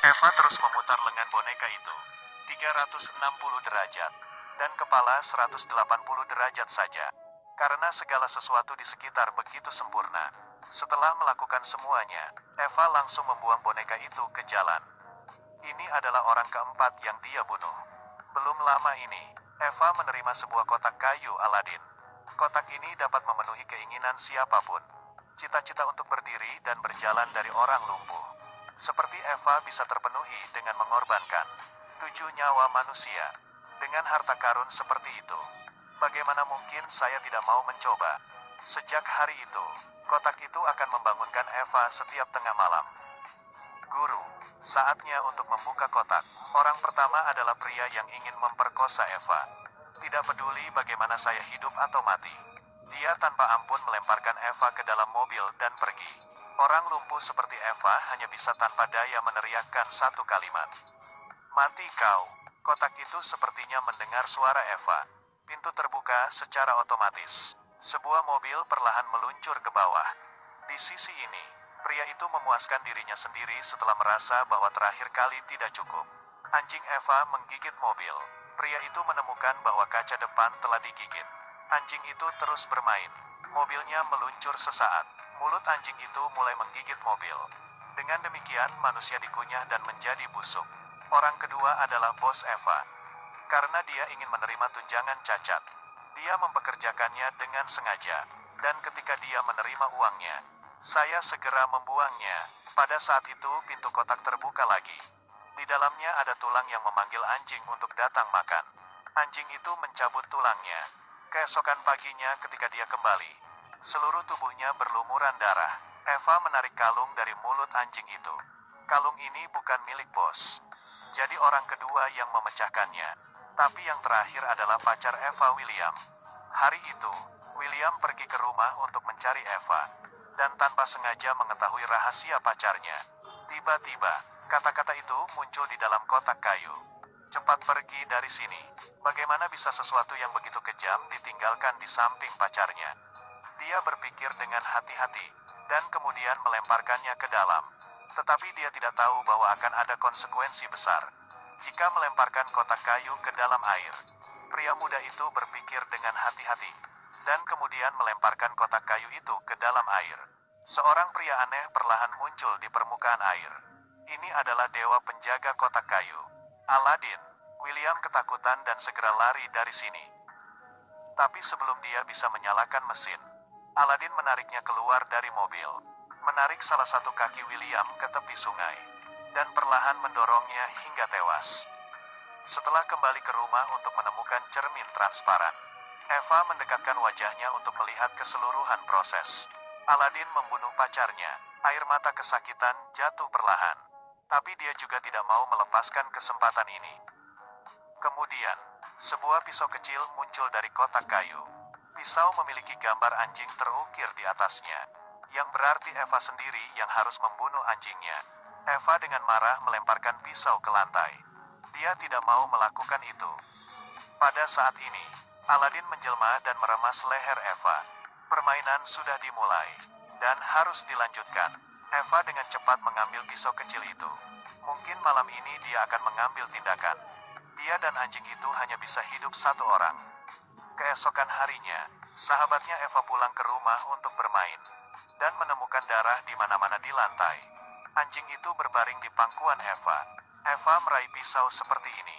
Eva terus memutar lengan boneka itu. 360 derajat. Dan kepala 180 derajat saja. Karena segala sesuatu di sekitar begitu sempurna. Setelah melakukan semuanya, Eva langsung membuang boneka itu ke jalan. Ini adalah orang keempat yang dia bunuh. Belum lama ini, Eva menerima sebuah kotak kayu Aladin. Kotak ini dapat memenuhi keinginan siapapun. Cita-cita untuk berdiri dan berjalan dari orang lumpuh. Seperti Eva bisa terpenuhi dengan mengorbankan 7 nyawa manusia. Dengan harta karun seperti itu, bagaimana mungkin saya tidak mau mencoba? Sejak hari itu, kotak itu akan membangunkan Eva setiap tengah malam. Guru, saatnya untuk membuka kotak. Orang pertama adalah pria yang ingin memperkosa Eva. Tidak peduli bagaimana saya hidup atau mati. Dia tanpa ampun melemparkan Eva ke dalam mobil dan pergi. Orang lumpuh seperti Eva hanya bisa tanpa daya meneriakkan satu kalimat. Mati kau. Kotak itu sepertinya mendengar suara Eva. Pintu terbuka secara otomatis. Sebuah mobil perlahan meluncur ke bawah. Di sisi ini, pria itu memuaskan dirinya sendiri setelah merasa bahwa terakhir kali tidak cukup. Anjing Eva menggigit mobil. Pria itu menemukan bahwa kaca depan telah digigit. Anjing itu terus bermain. Mobilnya meluncur sesaat. Mulut anjing itu mulai menggigit mobil. Dengan demikian, manusia dikunyah dan menjadi busuk. Orang kedua adalah bos Eva. Karena dia ingin menerima tunjangan cacat, dia mempekerjakannya dengan sengaja. Dan ketika dia menerima uangnya, saya segera membuangnya. Pada saat itu, pintu kotak terbuka lagi. Di dalamnya ada tulang yang memanggil anjing untuk datang makan. Anjing itu mencabut tulangnya. Keesokan paginya ketika dia kembali, seluruh tubuhnya berlumuran darah. Eva menarik kalung dari mulut anjing itu. Kalung ini bukan milik bos. Jadi orang kedua yang memecahkannya. Tapi yang terakhir adalah pacar Eva, William. Hari itu, William pergi ke rumah untuk mencari Eva. Dan tanpa sengaja mengetahui rahasia pacarnya. Tiba-tiba, kata-kata itu muncul di dalam kotak kayu. Cepat pergi dari sini. Bagaimana bisa sesuatu yang begitu kejam ditinggalkan di samping pacarnya? Dia berpikir dengan hati-hati, dan kemudian melemparkannya ke dalam. Tetapi dia tidak tahu bahwa akan ada konsekuensi besar jika melemparkan kotak kayu ke dalam air. Pria muda itu berpikir dengan hati-hati, dan kemudian melemparkan kotak kayu itu ke dalam air. Seorang pria aneh perlahan muncul di permukaan air. Ini adalah dewa penjaga kotak kayu, Aladin. William ketakutan dan segera lari dari sini. Tapi sebelum dia bisa menyalakan mesin, Aladin menariknya keluar dari mobil, menarik salah satu kaki William ke tepi sungai, dan perlahan mendorongnya hingga tewas. Setelah kembali ke rumah untuk menemukan cermin transparan, Eva mendekatkan wajahnya untuk melihat keseluruhan proses. Aladin membunuh pacarnya. Air mata kesakitan jatuh perlahan. Tapi dia juga tidak mau melepaskan kesempatan ini. Kemudian, sebuah pisau kecil muncul dari kotak kayu. Pisau memiliki gambar anjing terukir di atasnya, yang berarti Eva sendiri yang harus membunuh anjingnya. Eva dengan marah melemparkan pisau ke lantai. Dia tidak mau melakukan itu. Pada saat ini, Aladin menjelma dan meremas leher Eva. Permainan sudah dimulai, dan harus dilanjutkan. Eva dengan cepat mengambil pisau kecil itu. Mungkin malam ini dia akan mengambil tindakan. Dia dan anjing itu hanya bisa hidup satu orang. Keesokan harinya, sahabatnya Eva pulang ke rumah untuk bermain, dan menemukan darah di mana-mana di lantai. Anjing itu berbaring di pangkuan Eva. Eva meraih pisau seperti ini.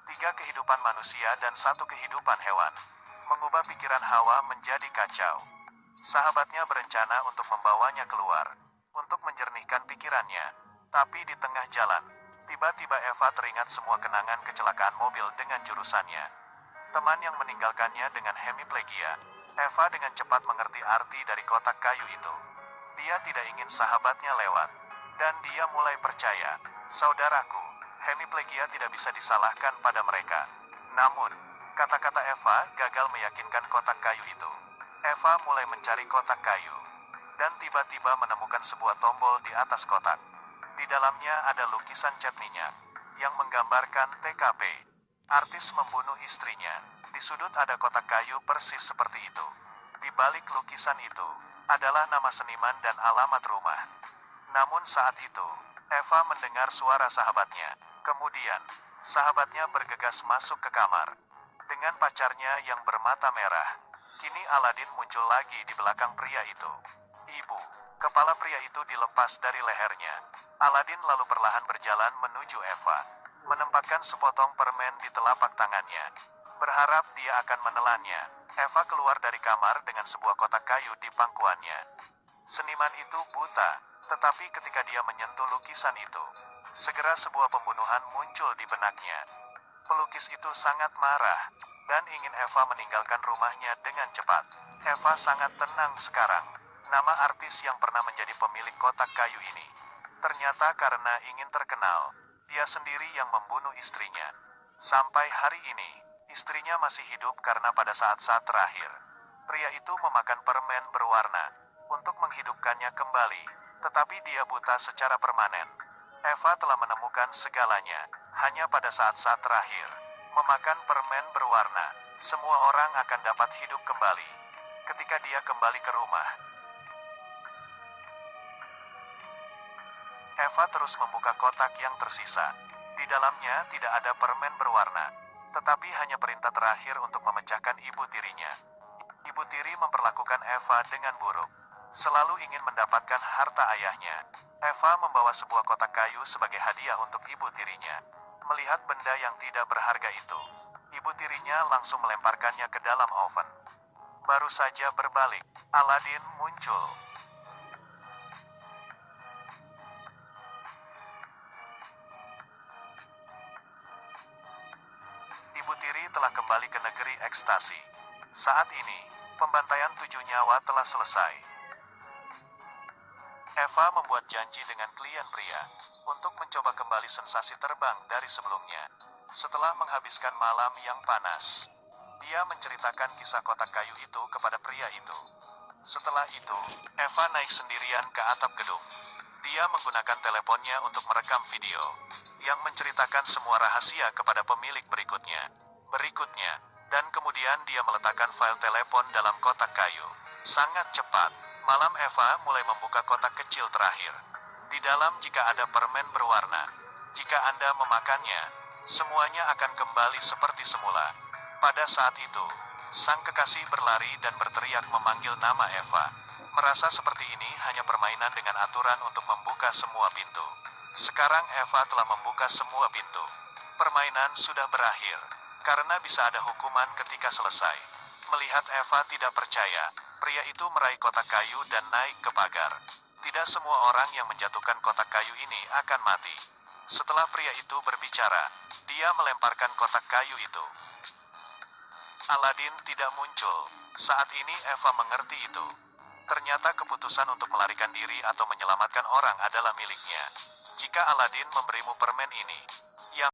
3 kehidupan manusia dan 1 kehidupan hewan. Mengubah pikiran Hawa menjadi kacau. Sahabatnya berencana untuk membawanya keluar, untuk menjernihkan pikirannya. Tapi di tengah jalan, tiba-tiba Eva teringat semua kenangan kecelakaan mobil dengan jurusannya. Teman yang meninggalkannya dengan hemiplegia. Eva dengan cepat mengerti arti dari kotak kayu itu. Dia tidak ingin sahabatnya lewat. Dan dia mulai percaya, saudaraku, hemiplegia tidak bisa disalahkan pada mereka. Namun, kata-kata Eva gagal meyakinkan kotak kayu itu. Eva mulai mencari kotak kayu, dan tiba-tiba menemukan sebuah tombol di atas kotak. Di dalamnya ada lukisan cat minyak, yang menggambarkan TKP. Artis membunuh istrinya. Di sudut ada kotak kayu persis seperti itu. Di balik lukisan itu, adalah nama seniman dan alamat rumah. Namun saat itu, Eva mendengar suara sahabatnya. Kemudian, sahabatnya bergegas masuk ke kamar. Dengan pacarnya yang bermata merah, kini Aladin muncul lagi di belakang pria itu. Ibu, kepala pria itu dilepas dari lehernya. Aladin lalu perlahan berjalan menuju Eva, menempatkan sepotong permen di telapak tangannya. Berharap dia akan menelannya, Eva keluar dari kamar dengan sebuah kotak kayu di pangkuannya. Seniman itu buta, tetapi ketika dia menyentuh lukisan itu, segera sebuah pembunuhan muncul di benaknya. Pelukis itu sangat marah, dan ingin Eva meninggalkan rumahnya dengan cepat. Eva sangat tenang sekarang. Nama artis yang pernah menjadi pemilik kotak kayu ini. Ternyata karena ingin terkenal, dia sendiri yang membunuh istrinya. Sampai hari ini, istrinya masih hidup karena pada saat-saat terakhir, pria itu memakan permen berwarna untuk menghidupkannya kembali, tetapi dia buta secara permanen. Eva telah menemukan segalanya, hanya pada saat-saat terakhir. Memakan permen berwarna, semua orang akan dapat hidup kembali. Ketika dia kembali ke rumah, Eva terus membuka kotak yang tersisa. Di dalamnya tidak ada permen berwarna, tetapi hanya perintah terakhir untuk memecahkan ibu tirinya. Ibu tiri memperlakukan Eva dengan buruk. Selalu ingin mendapatkan harta ayahnya. Eva membawa sebuah kotak kayu sebagai hadiah untuk ibu tirinya. Melihat benda yang tidak berharga itu, ibu tirinya langsung melemparkannya ke dalam oven. Baru saja berbalik, Aladin muncul. Ibu tiri telah kembali ke negeri ekstasi. Saat ini, pembantaian 7 nyawa telah selesai. Eva membuat janji dengan klien pria untuk mencoba kembali sensasi terbang dari sebelumnya. Setelah menghabiskan malam yang panas, dia menceritakan kisah kotak kayu itu kepada pria itu. Setelah itu, Eva naik sendirian ke atap gedung. Dia menggunakan teleponnya untuk merekam video yang menceritakan semua rahasia kepada pemilik berikutnya, dan kemudian dia meletakkan file telepon dalam kotak kayu. Sangat cepat, malam Eva mulai membuka kotak kecil terakhir. Di dalam jika ada permen berwarna, jika Anda memakannya, semuanya akan kembali seperti semula. Pada saat itu, sang kekasih berlari dan berteriak memanggil nama Eva. Merasa seperti ini hanya permainan dengan aturan untuk membuka semua pintu. Sekarang Eva telah membuka semua pintu. Permainan sudah berakhir, karena bisa ada hukuman ketika selesai. Melihat Eva tidak percaya, pria itu meraih kotak kayu dan naik ke pagar. Tidak semua orang yang menjatuhkan kotak kayu ini akan mati. Setelah pria itu berbicara, dia melemparkan kotak kayu itu. Aladin tidak muncul. Saat ini Eva mengerti itu. Ternyata keputusan untuk melarikan diri atau menyelamatkan orang adalah miliknya. Jika Aladin memberimu permen ini, yang